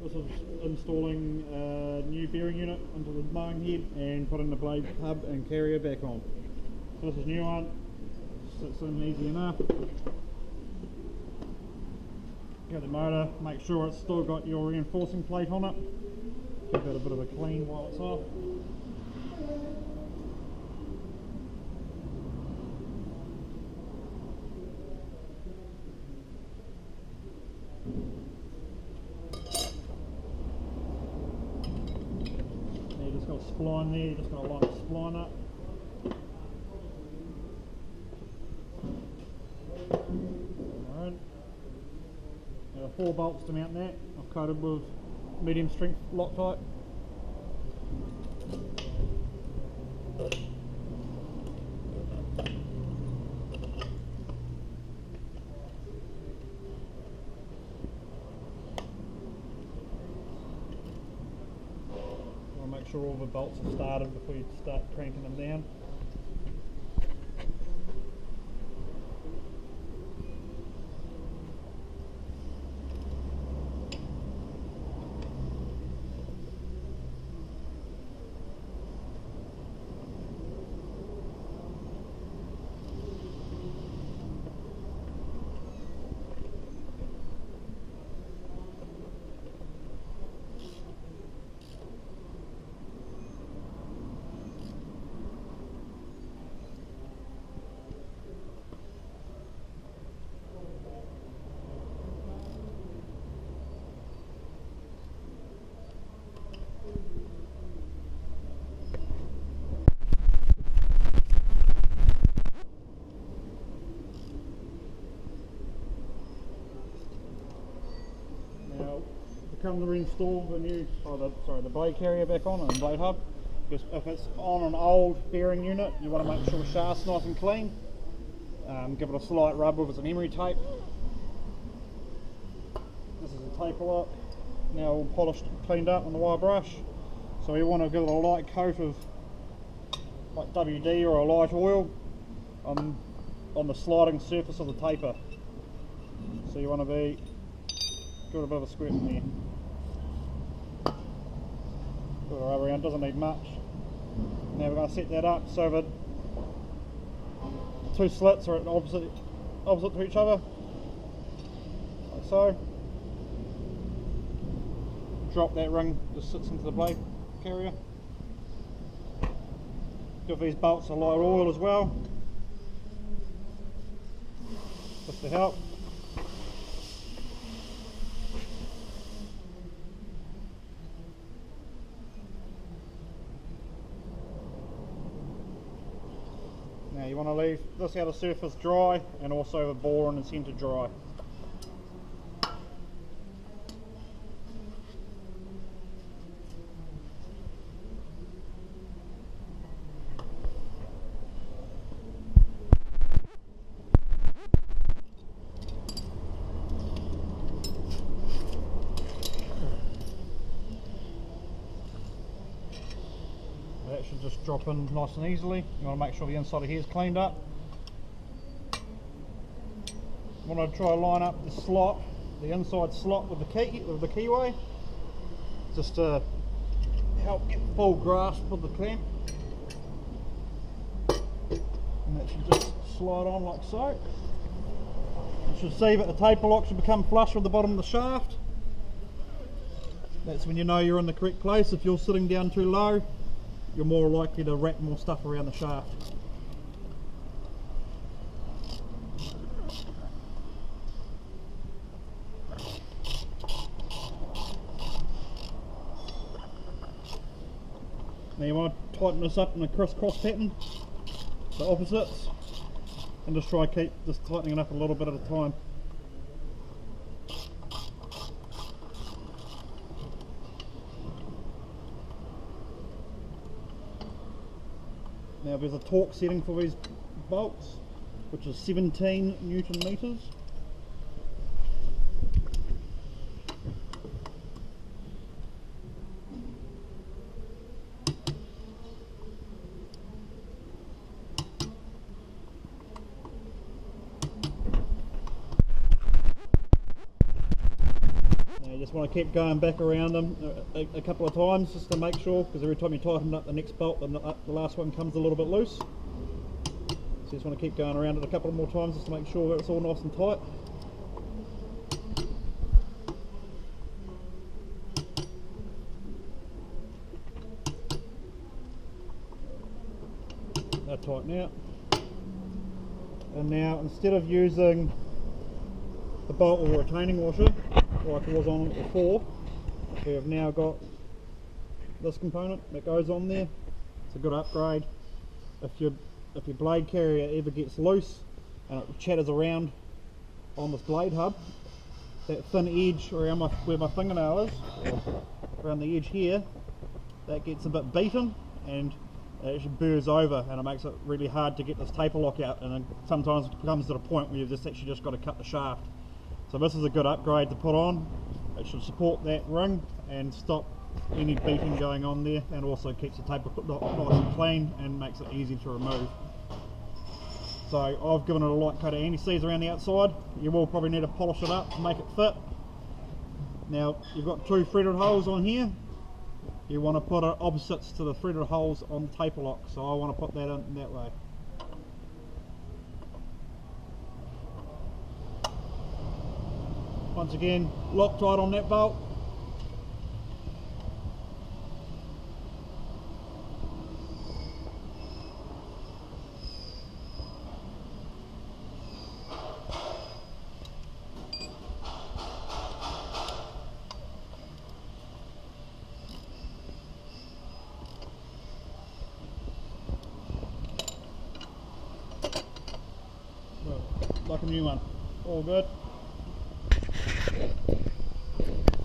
This is installing a new bearing unit into the mowing head and putting the blade hub and carrier back on. So this is a new one, sits in easy enough. Get the motor, make sure it's still got your reinforcing plate on it. Give it a bit of a clean while it's off. You just got a spline there, you just got to line the spline up. Alright. There are 4 bolts to mount that. I've coated with medium strength Loctite. Make sure all the bolts are started before you start cranking them down. Come to reinstall the new, the blade carrier back on and blade hub. Because if it's on an old bearing unit, you want to make sure the shaft's nice and clean. Give it a slight rub with some emery tape. This is a taper lock, now all polished, cleaned up on the wire brush. So you want to give it a light coat of like WD or a light oil on the sliding surface of the taper. So you want to give it a bit of a squirt in there. Put it rub around, doesn't need much. Now we're going to set that up so that the 2 slits are opposite to each other, like so. Drop that ring, just sits into the blade carrier. Give these bolts a light oil as well, just to help. Now you want to leave this outer surface dry and also the bore and the centre dry. That should just drop in nice and easily. You want to make sure the inside of here is cleaned up. You want to try to line up the slot, the inside slot with the keyway, just to help get full grasp of the clamp. And that should just slide on like so. You should see that the taper lock should become flush with the bottom of the shaft. That's when you know you're in the correct place. If you're sitting down too low, you're more likely to wrap more stuff around the shaft. Now you want to tighten this up in a crisscross pattern, the opposites, and just try to keep this tightening it up a little bit at a time. Now there's a torque setting for these bolts, which is 17 Newton meters. want to keep going back around them a couple of times just to make sure, because every time you tighten up the next bolt, the last one comes a little bit loose. So you just want to keep going around it a couple more times just to make sure that it's all nice and tight. They'll tighten out. And now, instead of using the bolt or retaining washer like it was on before, we have now got this component that goes on there. It's a good upgrade. If your blade carrier ever gets loose and it chatters around on this blade hub, that thin edge around where my fingernail is, around the edge here, that gets a bit beaten and it actually burrs over, and it makes it really hard to get this taper lock out, and then sometimes it comes to the point where you've just got to cut the shaft. So this is a good upgrade to put on. It should support that ring and stop any beating going on there, and also keeps the taper nice and clean and makes it easy to remove. So I've given it a light coat of anti-seize around the outside. You will probably need to polish it up to make it fit. Now you've got two threaded holes on here. You want to put it opposites to the threaded holes on the taper lock, so I want to put that in that way. Once again, Loctite on that bolt. Like a new one. All good.